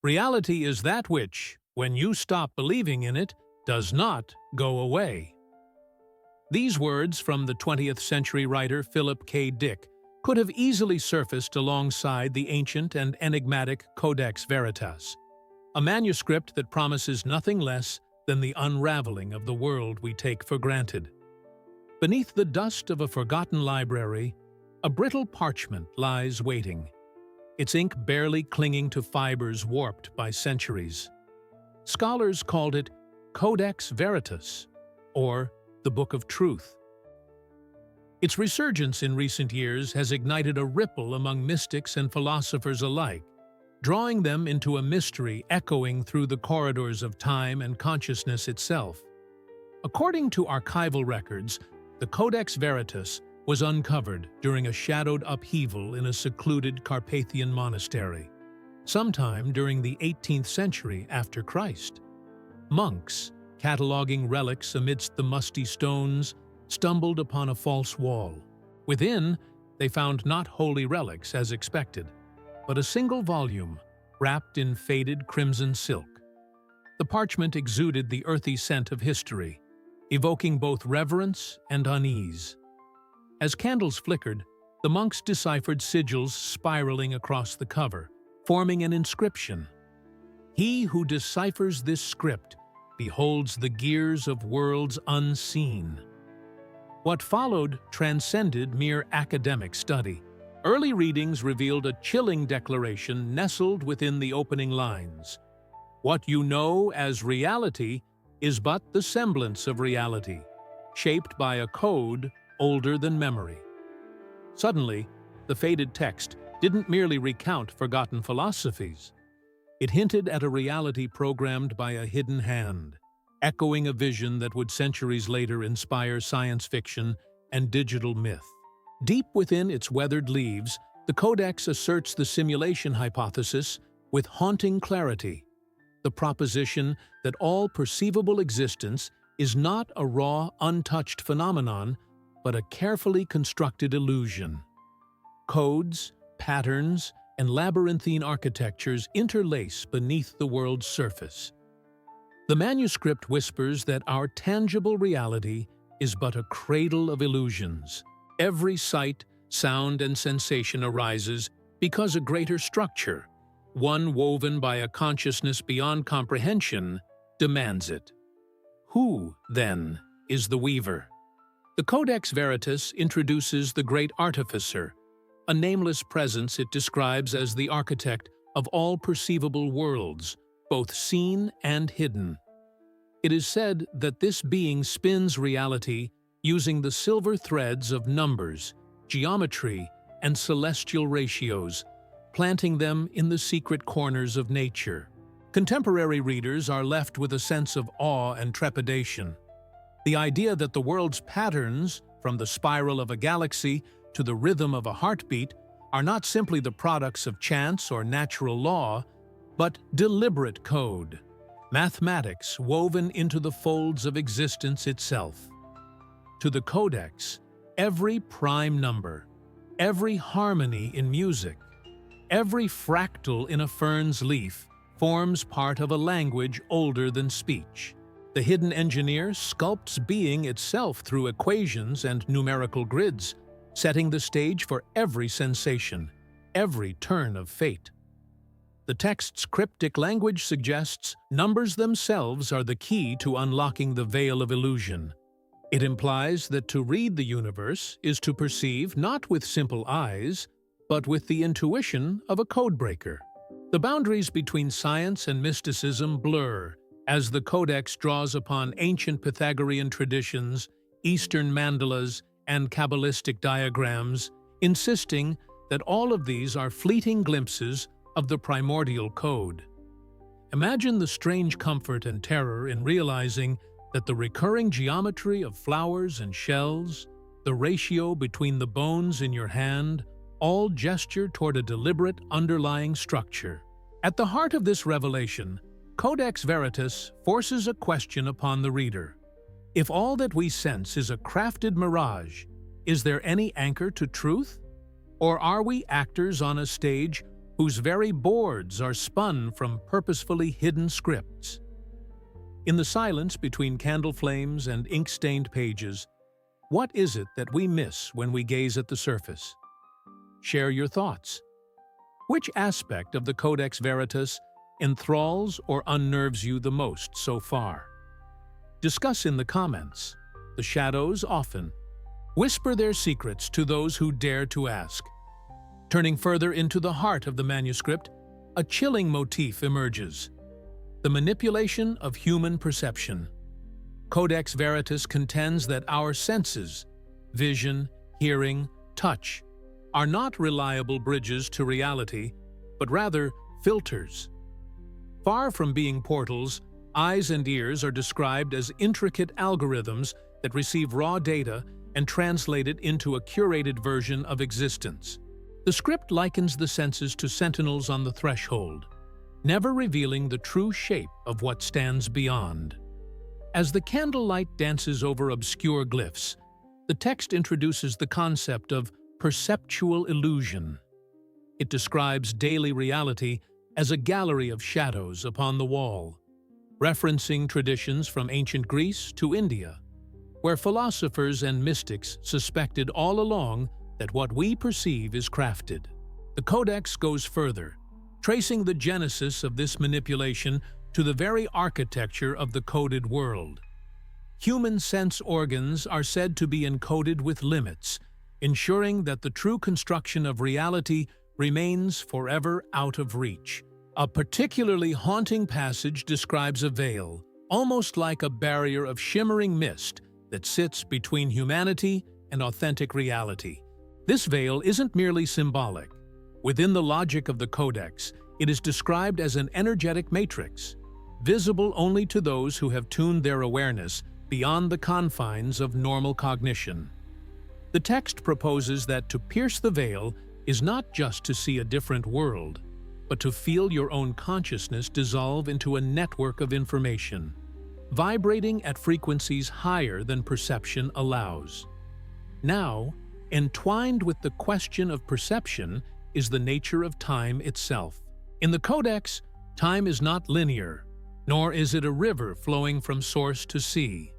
Reality is that which, when you stop believing in it, does not go away. These words from the 20th century writer Philip K. Dick could have easily surfaced alongside the ancient and enigmatic Codex Veritas, a manuscript that promises nothing less than the unraveling of the world we take for granted. Beneath the dust of a forgotten library, a brittle parchment lies waiting, its ink barely clinging to fibers warped by centuries. Scholars called it Codex Veritas, or the Book of Truth. Its resurgence in recent years has ignited a ripple among mystics and philosophers alike, drawing them into a mystery echoing through the corridors of time and consciousness itself. According to archival records, the Codex Veritas was uncovered during a shadowed upheaval in a secluded Carpathian monastery, sometime during the 18th century after Christ. Monks, cataloging relics amidst the musty stones, stumbled upon a false wall. Within, they found not holy relics as expected, but a single volume wrapped in faded crimson silk. The parchment exuded the earthy scent of history, evoking both reverence and unease. As candles flickered, the monks deciphered sigils spiraling across the cover, forming an inscription. "He who deciphers this script beholds the gears of worlds unseen." What followed transcended mere academic study. Early readings revealed a chilling declaration nestled within the opening lines. "What you know as reality is but the semblance of reality, shaped by a code older than memory." Suddenly, the faded text didn't merely recount forgotten philosophies. It hinted at a reality programmed by a hidden hand, echoing a vision that would centuries later inspire science fiction and digital myth. Deep within its weathered leaves, the Codex asserts the simulation hypothesis with haunting clarity, the proposition that all perceivable existence is not a raw, untouched phenomenon, but a carefully constructed illusion. Codes, patterns, and labyrinthine architectures interlace beneath the world's surface. The manuscript whispers that our tangible reality is but a cradle of illusions. Every sight, sound, and sensation arises because a greater structure, one woven by a consciousness beyond comprehension, demands it. Who, then, is the weaver? The Codex Veritas introduces the Great Artificer, a nameless presence it describes as the architect of all perceivable worlds, both seen and hidden. It is said that this being spins reality using the silver threads of numbers, geometry, and celestial ratios, planting them in the secret corners of nature. Contemporary readers are left with a sense of awe and trepidation. The idea that the world's patterns, from the spiral of a galaxy to the rhythm of a heartbeat, are not simply the products of chance or natural law, but deliberate code, mathematics woven into the folds of existence itself. To the Codex, every prime number, every harmony in music, every fractal in a fern's leaf forms part of a language older than speech. The hidden engineer sculpts being itself through equations and numerical grids, setting the stage for every sensation, every turn of fate. The text's cryptic language suggests numbers themselves are the key to unlocking the veil of illusion. It implies that to read the universe is to perceive not with simple eyes, but with the intuition of a codebreaker. The boundaries between science and mysticism blur as the Codex draws upon ancient Pythagorean traditions, Eastern mandalas, and Kabbalistic diagrams, insisting that all of these are fleeting glimpses of the primordial code. Imagine the strange comfort and terror in realizing that the recurring geometry of flowers and shells, the ratio between the bones in your hand, all gesture toward a deliberate underlying structure. At the heart of this revelation, Codex Veritas forces a question upon the reader. If all that we sense is a crafted mirage, is there any anchor to truth? Or are we actors on a stage whose very boards are spun from purposefully hidden scripts. In the silence between candle flames and ink-stained pages, what is it that we miss when we gaze at the surface? Share your thoughts. Which aspect of the Codex Veritas enthralls or unnerves you the most so far? Discuss in the comments. The shadows often whisper their secrets to those who dare to ask. Turning further into the heart of the manuscript, a chilling motif emerges: the manipulation of human perception. Codex Veritas contends that our senses, vision, hearing, touch, are not reliable bridges to reality, but rather filters. Far from being portals, eyes and ears are described as intricate algorithms that receive raw data and translate it into a curated version of existence. The script likens the senses to sentinels on the threshold, never revealing the true shape of what stands beyond. As the candlelight dances over obscure glyphs, the text introduces the concept of perceptual illusion. It describes daily reality as a gallery of shadows upon the wall, referencing traditions from ancient Greece to India, where philosophers and mystics suspected all along that what we perceive is crafted. The Codex goes further, tracing the genesis of this manipulation to the very architecture of the coded world. Human sense organs are said to be encoded with limits, ensuring that the true construction of reality remains forever out of reach. A particularly haunting passage describes a veil, almost like a barrier of shimmering mist that sits between humanity and authentic reality. This veil isn't merely symbolic. Within the logic of the Codex, it is described as an energetic matrix, visible only to those who have tuned their awareness beyond the confines of normal cognition. The text proposes that to pierce the veil is not just to see a different world, but to feel your own consciousness dissolve into a network of information, vibrating at frequencies higher than perception allows. Now, entwined with the question of perception is the nature of time itself. In the Codex, time is not linear, nor is it a river flowing from source to sea.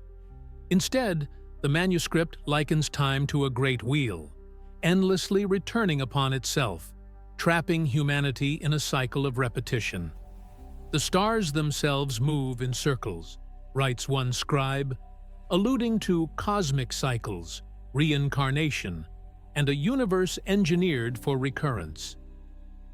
Instead, the manuscript likens time to a great wheel, endlessly returning upon itself, trapping humanity in a cycle of repetition. The stars themselves move in circles, writes one scribe, alluding to cosmic cycles, reincarnation, and a universe engineered for recurrence.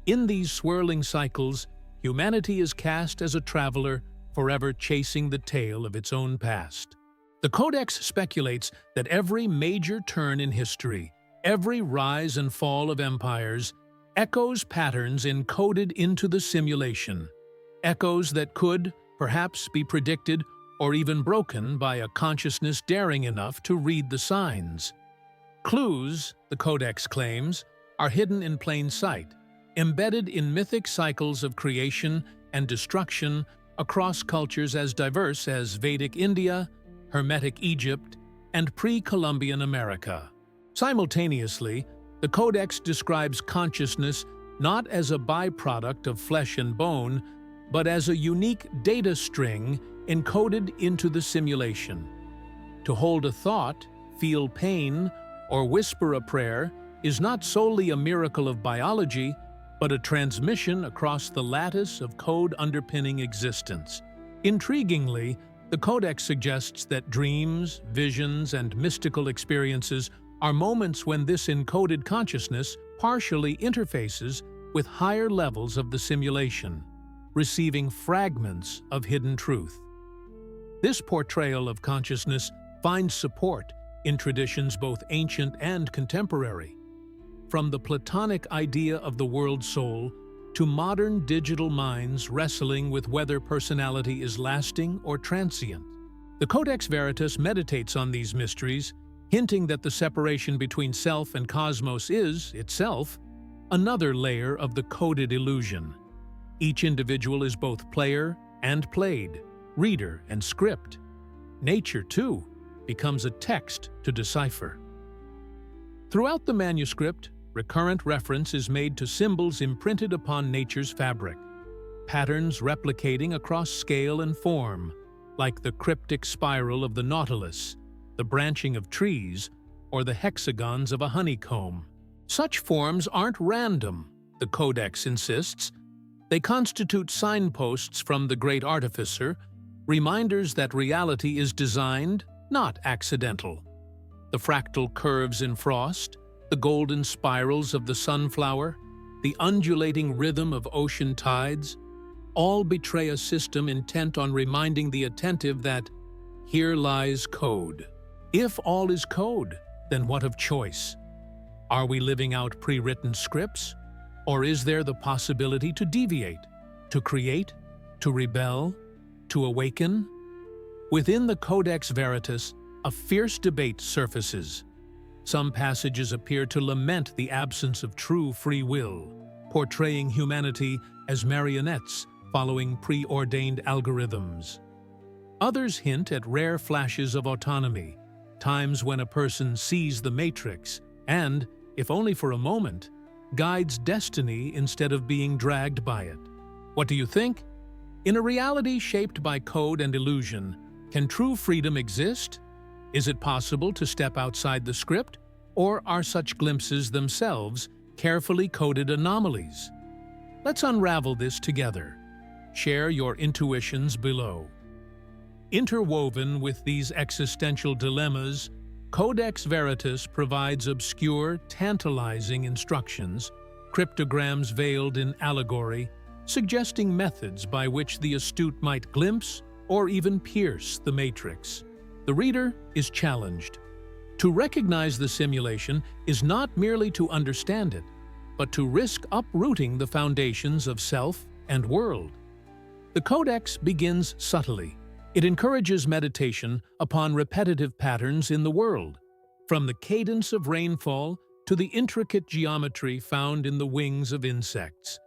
In these swirling cycles, humanity is cast as a traveler, forever chasing the tail of its own past. The Codex speculates that every major turn in history, every rise and fall of empires, echoes patterns encoded into the simulation, echoes that could, perhaps, be predicted or even broken by a consciousness daring enough to read the signs. Clues, the Codex claims, are hidden in plain sight, embedded in mythic cycles of creation and destruction across cultures as diverse as Vedic India, Hermetic Egypt, and pre-Columbian America. Simultaneously, the Codex describes consciousness not as a byproduct of flesh and bone, but as a unique data string encoded into the simulation. To hold a thought, feel pain, or whisper a prayer is not solely a miracle of biology, but a transmission across the lattice of code underpinning existence. Intriguingly, the Codex suggests that dreams, visions, and mystical experiences are moments when this encoded consciousness partially interfaces with higher levels of the simulation, receiving fragments of hidden truth. This portrayal of consciousness finds support in traditions both ancient and contemporary. From the Platonic idea of the world soul to modern digital minds wrestling with whether personality is lasting or transient. The Codex Veritas meditates on these mysteries, hinting that the separation between self and cosmos is, itself, another layer of the coded illusion. Each individual is both player and played, reader and script. Nature, too, becomes a text to decipher. Throughout the manuscript, recurrent reference is made to symbols imprinted upon nature's fabric, patterns replicating across scale and form, like the cryptic spiral of the nautilus, the branching of trees, or the hexagons of a honeycomb. Such forms aren't random, the Codex insists. They constitute signposts from the Great Artificer, reminders that reality is designed, not accidental. The fractal curves in frost, the golden spirals of the sunflower, the undulating rhythm of ocean tides, all betray a system intent on reminding the attentive that here lies code. If all is code, then what of choice? Are we living out pre-written scripts? Or is there the possibility to deviate, to create, to rebel, to awaken? Within the Codex Veritas, a fierce debate surfaces. Some passages appear to lament the absence of true free will, portraying humanity as marionettes following preordained algorithms. Others hint at rare flashes of autonomy, times when a person sees the matrix and, if only for a moment, guides destiny instead of being dragged by it. What do you think? In a reality shaped by code and illusion, can true freedom exist? Is it possible to step outside the script, or are such glimpses themselves carefully coded anomalies? Let's unravel this together. Share your intuitions below. Interwoven with these existential dilemmas, Codex Veritas provides obscure, tantalizing instructions, cryptograms veiled in allegory, suggesting methods by which the astute might glimpse or even pierce the matrix. The reader is challenged. To recognize the simulation is not merely to understand it, but to risk uprooting the foundations of self and world. The Codex begins subtly. It encourages meditation upon repetitive patterns in the world, from the cadence of rainfall to the intricate geometry found in the wings of insects.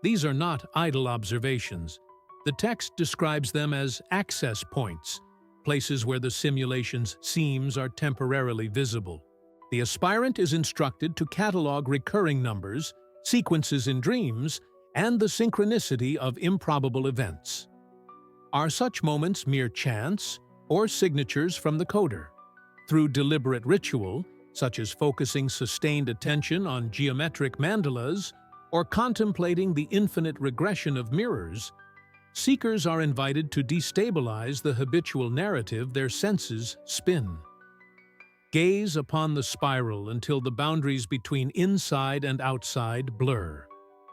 These are not idle observations. The text describes them as access points, places where the simulation's seams are temporarily visible. The aspirant is instructed to catalog recurring numbers, sequences in dreams, and the synchronicity of improbable events. Are such moments mere chance or signatures from the coder? Through deliberate ritual, such as focusing sustained attention on geometric mandalas or contemplating the infinite regression of mirrors, seekers are invited to destabilize the habitual narrative their senses spin. Gaze upon the spiral until the boundaries between inside and outside blur.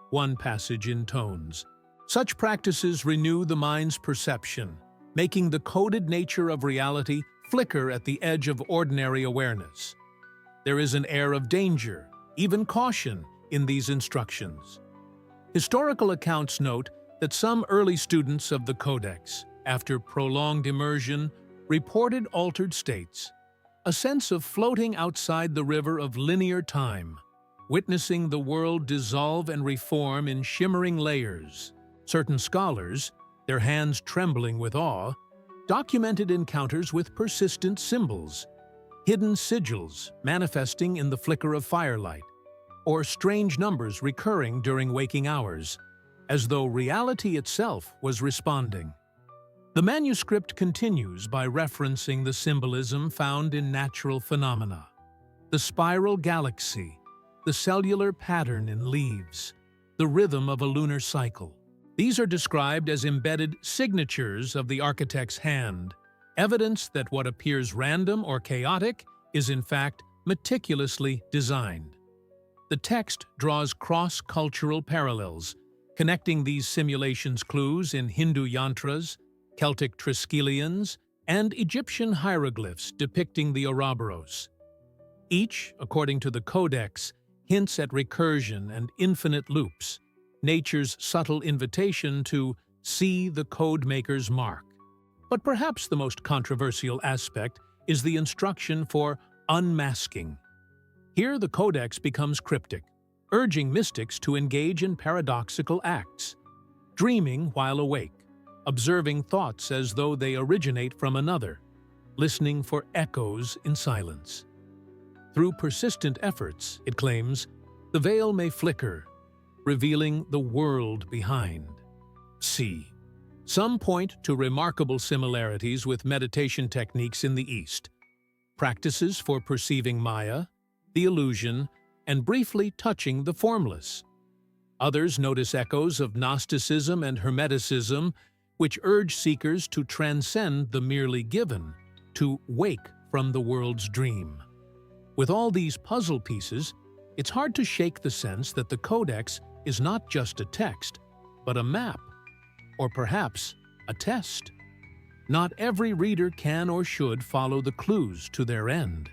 One passage intones. Such practices renew the mind's perception, making the coded nature of reality flicker at the edge of ordinary awareness. There is an air of danger, even caution, in these instructions. Historical accounts note that some early students of the Codex, after prolonged immersion, reported altered states, a sense of floating outside the river of linear time, witnessing the world dissolve and reform in shimmering layers. Certain scholars, their hands trembling with awe, documented encounters with persistent symbols, hidden sigils manifesting in the flicker of firelight, or strange numbers recurring during waking hours, as though reality itself was responding. The manuscript continues by referencing the symbolism found in natural phenomena, the spiral galaxy, the cellular pattern in leaves, the rhythm of a lunar cycle. These are described as embedded signatures of the architect's hand, evidence that what appears random or chaotic is in fact meticulously designed. The text draws cross-cultural parallels, connecting these simulations' clues in Hindu yantras, Celtic triskelions, and Egyptian hieroglyphs depicting the Ouroboros. Each, according to the Codex, hints at recursion and infinite loops, nature's subtle invitation to see the codemaker's mark. But perhaps the most controversial aspect is the instruction for unmasking. Here the Codex becomes cryptic, urging mystics to engage in paradoxical acts, dreaming while awake, observing thoughts as though they originate from another, listening for echoes in silence. Through persistent efforts, it claims, the veil may flicker, revealing the world behind. C. Some point to remarkable similarities with meditation techniques in the East, practices for perceiving Maya, the illusion, and briefly touching the formless. Others notice echoes of Gnosticism and Hermeticism, which urge seekers to transcend the merely given, to wake from the world's dream. With all these puzzle pieces, it's hard to shake the sense that the Codex is not just a text, but a map, or perhaps a test. Not every reader can or should follow the clues to their end.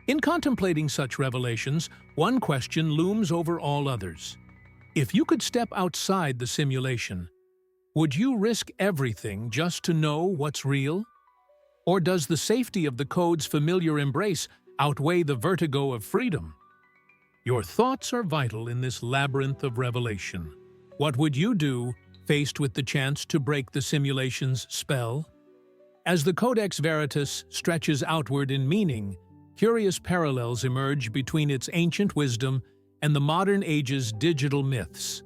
In contemplating such revelations, one question looms over all others. If you could step outside the simulation, would you risk everything just to know what's real? Or does the safety of the code's familiar embrace outweigh the vertigo of freedom? Your thoughts are vital in this labyrinth of revelation. What would you do faced with the chance to break the simulation's spell? As the Codex Veritas stretches outward in meaning, curious parallels emerge between its ancient wisdom and the modern age's digital myths.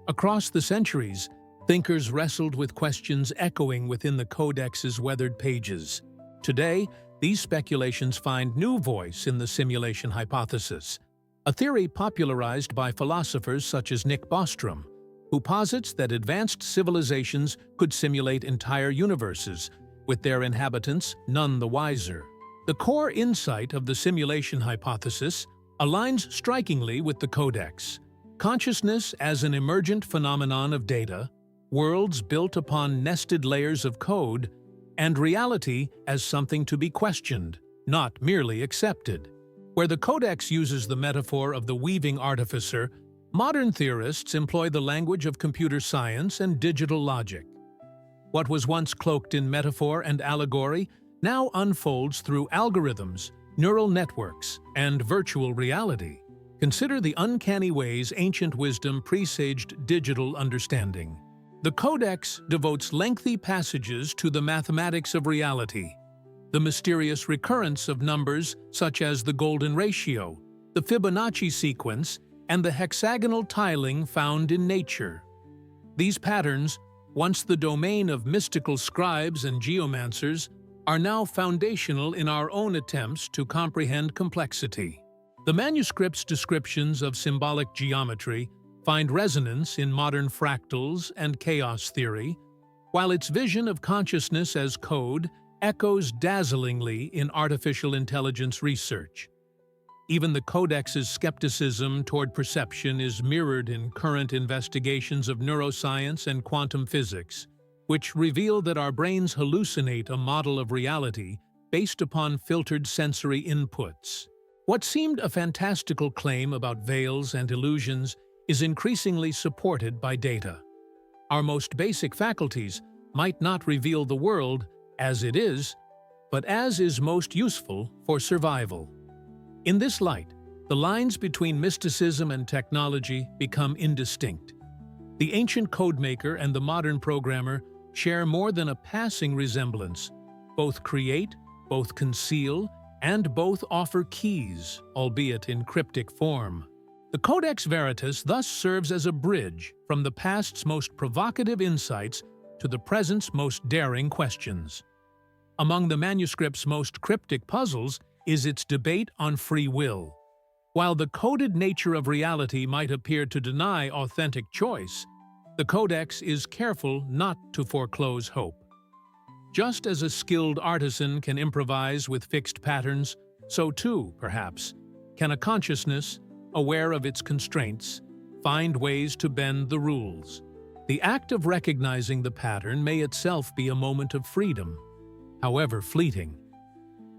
Across the centuries, thinkers wrestled with questions echoing within the Codex's weathered pages. Today, these speculations find new voice in the simulation hypothesis, a theory popularized by philosophers such as Nick Bostrom, who posits that advanced civilizations could simulate entire universes, with their inhabitants none the wiser. The core insight of the simulation hypothesis aligns strikingly with the Codex. Consciousness as an emergent phenomenon of data, worlds built upon nested layers of code, and reality as something to be questioned, not merely accepted. Where the Codex uses the metaphor of the weaving artificer, modern theorists employ the language of computer science and digital logic. What was once cloaked in metaphor and allegory now unfolds through algorithms, neural networks, and virtual reality. Consider the uncanny ways ancient wisdom presaged digital understanding. The Codex devotes lengthy passages to the mathematics of reality, the mysterious recurrence of numbers such as the golden ratio, the Fibonacci sequence, and the hexagonal tiling found in nature. These patterns, once the domain of mystical scribes and geomancers, are now foundational in our own attempts to comprehend complexity. The manuscript's descriptions of symbolic geometry find resonance in modern fractals and chaos theory, while its vision of consciousness as code echoes dazzlingly in artificial intelligence research. Even the Codex's skepticism toward perception is mirrored in current investigations of neuroscience and quantum physics, which reveal that our brains hallucinate a model of reality based upon filtered sensory inputs. What seemed a fantastical claim about veils and illusions is increasingly supported by data. Our most basic faculties might not reveal the world as it is, but as is most useful for survival. In this light, the lines between mysticism and technology become indistinct. The ancient codemaker and the modern programmer share more than a passing resemblance. Both create, both conceal, and both offer keys, albeit in cryptic form. The Codex Veritas thus serves as a bridge from the past's most provocative insights to the present's most daring questions. Among the manuscript's most cryptic puzzles is its debate on free will. While the coded nature of reality might appear to deny authentic choice, the Codex is careful not to foreclose hope. Just as a skilled artisan can improvise with fixed patterns, so too, perhaps, can a consciousness, aware of its constraints, find ways to bend the rules. The act of recognizing the pattern may itself be a moment of freedom, however fleeting.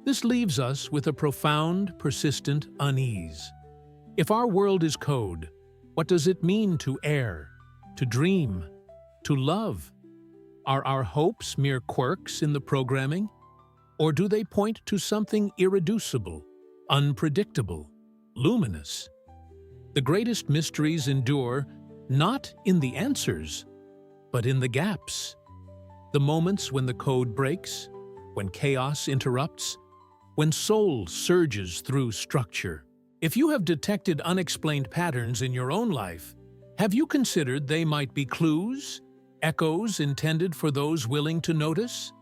This leaves us with a profound, persistent unease. If our world is code, what does it mean to err, to dream, to love? Are our hopes mere quirks in the programming? Or do they point to something irreducible, unpredictable, luminous? The greatest mysteries endure not in the answers, but in the gaps. The moments when the code breaks, when chaos interrupts, when soul surges through structure. If you have detected unexplained patterns in your own life, have you considered they might be clues, echoes intended for those willing to notice?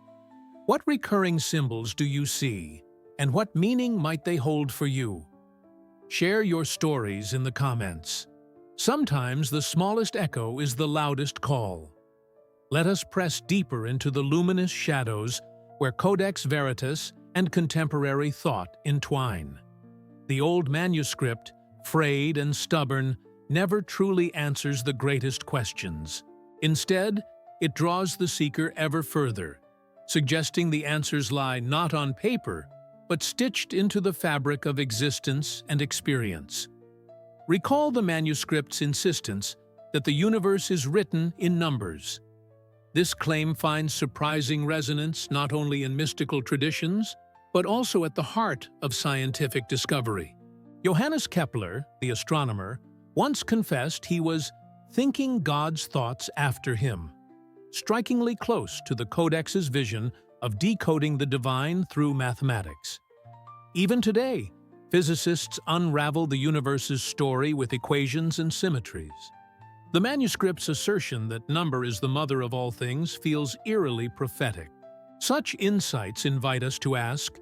What recurring symbols do you see, and what meaning might they hold for you? Share your stories in the comments. Sometimes the smallest echo is the loudest call. Let us press deeper into the luminous shadows where Codex Veritas and contemporary thought entwine. The old manuscript, frayed and stubborn, never truly answers the greatest questions. Instead, it draws the seeker ever further, suggesting the answers lie not on paper, but stitched into the fabric of existence and experience. Recall the manuscript's insistence that the universe is written in numbers. This claim finds surprising resonance not only in mystical traditions, but also at the heart of scientific discovery. Johannes Kepler, the astronomer, once confessed he was thinking God's thoughts after him, strikingly close to the Codex's vision of decoding the divine through mathematics. Even today, physicists unravel the universe's story with equations and symmetries. The manuscript's assertion that number is the mother of all things feels eerily prophetic. Such insights invite us to ask,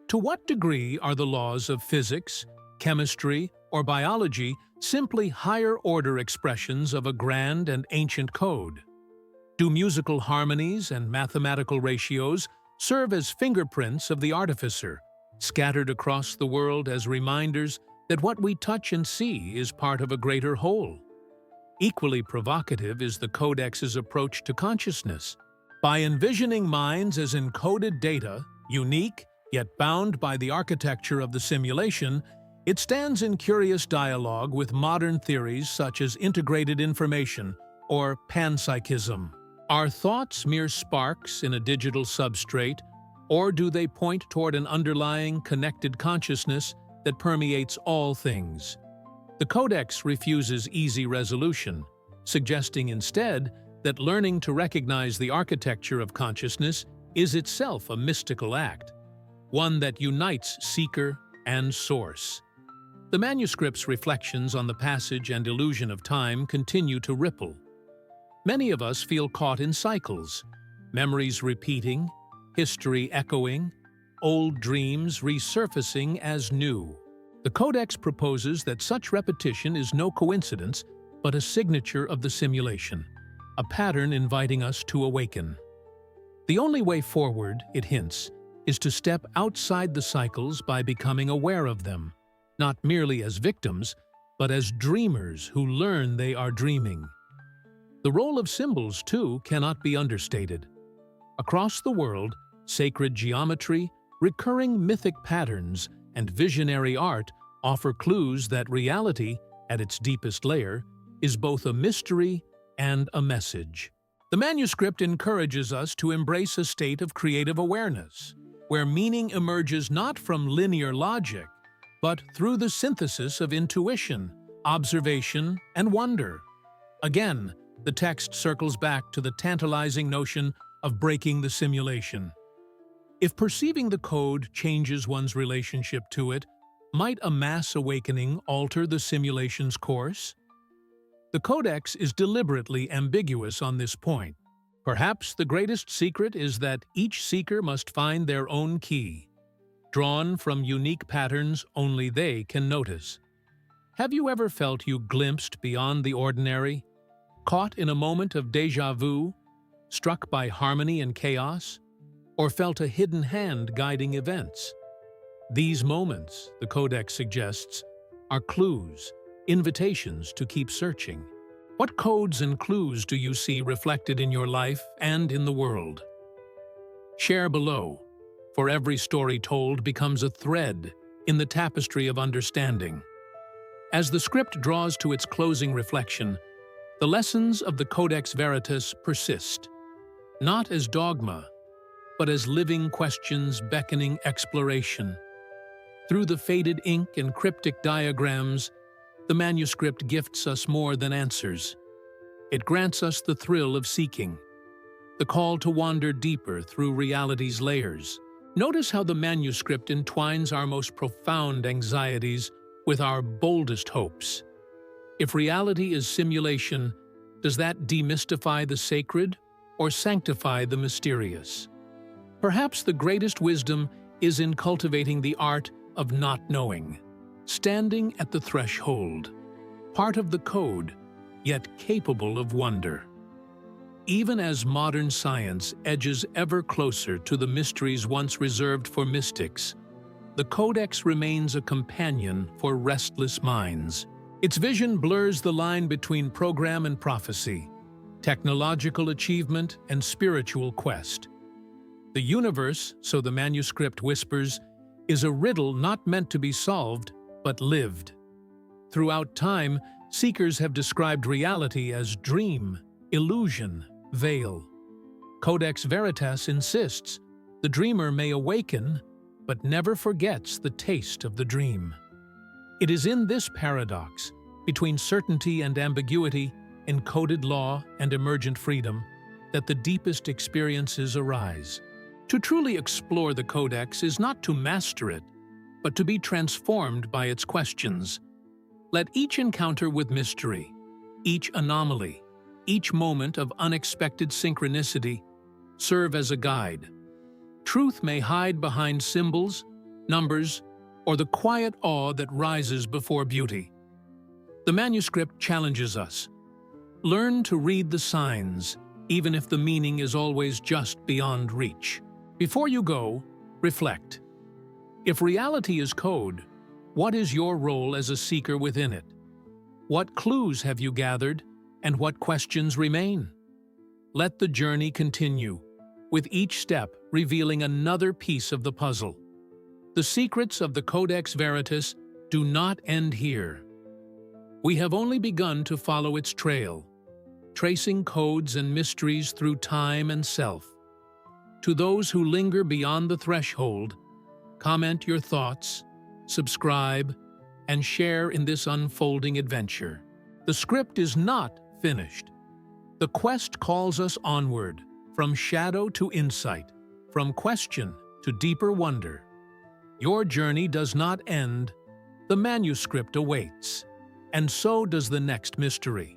to what degree are the laws of physics, chemistry, or biology simply higher-order expressions of a grand and ancient code? Do musical harmonies and mathematical ratios serve as fingerprints of the artificer, scattered across the world as reminders that what we touch and see is part of a greater whole? Equally provocative is the Codex's approach to consciousness. By envisioning minds as encoded data, unique, yet bound by the architecture of the simulation, it stands in curious dialogue with modern theories such as integrated information or panpsychism. Are thoughts mere sparks in a digital substrate, or do they point toward an underlying connected consciousness that permeates all things? The Codex refuses easy resolution, suggesting instead that learning to recognize the architecture of consciousness is itself a mystical act, one that unites seeker and source. The manuscript's reflections on the passage and illusion of time continue to ripple. Many of us feel caught in cycles, memories repeating, history echoing, old dreams resurfacing as new. The Codex proposes that such repetition is no coincidence, but a signature of the simulation, a pattern inviting us to awaken. The only way forward, it hints, is to step outside the cycles by becoming aware of them, not merely as victims, but as dreamers who learn they are dreaming. The role of symbols, too, cannot be understated. Across the world, sacred geometry, recurring mythic patterns, and visionary art offer clues that reality, at its deepest layer, is both a mystery and a message. The manuscript encourages us to embrace a state of creative awareness, where meaning emerges not from linear logic, but through the synthesis of intuition, observation, and wonder. Again, the text circles back to the tantalizing notion of breaking the simulation. If perceiving the code changes one's relationship to it, might a mass awakening alter the simulation's course? The Codex is deliberately ambiguous on this point. Perhaps the greatest secret is that each seeker must find their own key, drawn from unique patterns only they can notice. Have you ever felt you glimpsed beyond the ordinary, caught in a moment of déjà vu, struck by harmony and chaos, or felt a hidden hand guiding events? These moments, the Codex suggests, are clues, invitations to keep searching. What codes and clues do you see reflected in your life and in the world? Share below, for every story told becomes a thread in the tapestry of understanding. As the script draws to its closing reflection, the lessons of the Codex Veritas persist, not as dogma, but as living questions beckoning exploration. Through the faded ink and cryptic diagrams, the manuscript gifts us more than answers. It grants us the thrill of seeking, the call to wander deeper through reality's layers. Notice how the manuscript entwines our most profound anxieties with our boldest hopes. If reality is simulation, does that demystify the sacred or sanctify the mysterious? Perhaps the greatest wisdom is in cultivating the art of not knowing, standing at the threshold, part of the code, yet capable of wonder. Even as modern science edges ever closer to the mysteries once reserved for mystics, the Codex remains a companion for restless minds. Its vision blurs the line between program and prophecy, technological achievement and spiritual quest. The universe, so the manuscript whispers, is a riddle not meant to be solved, but lived. Throughout time, seekers have described reality as dream, illusion, veil. Codex Veritas insists the dreamer may awaken, but never forgets the taste of the dream. It is in this paradox, between certainty and ambiguity, encoded law and emergent freedom, that the deepest experiences arise. To truly explore the Codex is not to master it, but to be transformed by its questions. Let each encounter with mystery, each anomaly, each moment of unexpected synchronicity serve as a guide. Truth may hide behind symbols, numbers, or the quiet awe that rises before beauty. The manuscript challenges us. Learn to read the signs, even if the meaning is always just beyond reach. Before you go, reflect. If reality is code, what is your role as a seeker within it? What clues have you gathered, and what questions remain? Let the journey continue, with each step revealing another piece of the puzzle. The secrets of the Codex Veritas do not end here. We have only begun to follow its trail, tracing codes and mysteries through time and self. To those who linger beyond the threshold, comment your thoughts, subscribe, and share in this unfolding adventure. The script is not finished. The quest calls us onward, from shadow to insight, from question to deeper wonder. Your journey does not end. The manuscript awaits, and so does the next mystery.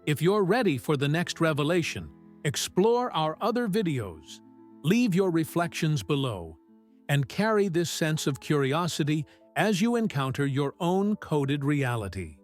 If you're ready for the next revelation, explore our other videos, leave your reflections below, and carry this sense of curiosity as you encounter your own coded reality.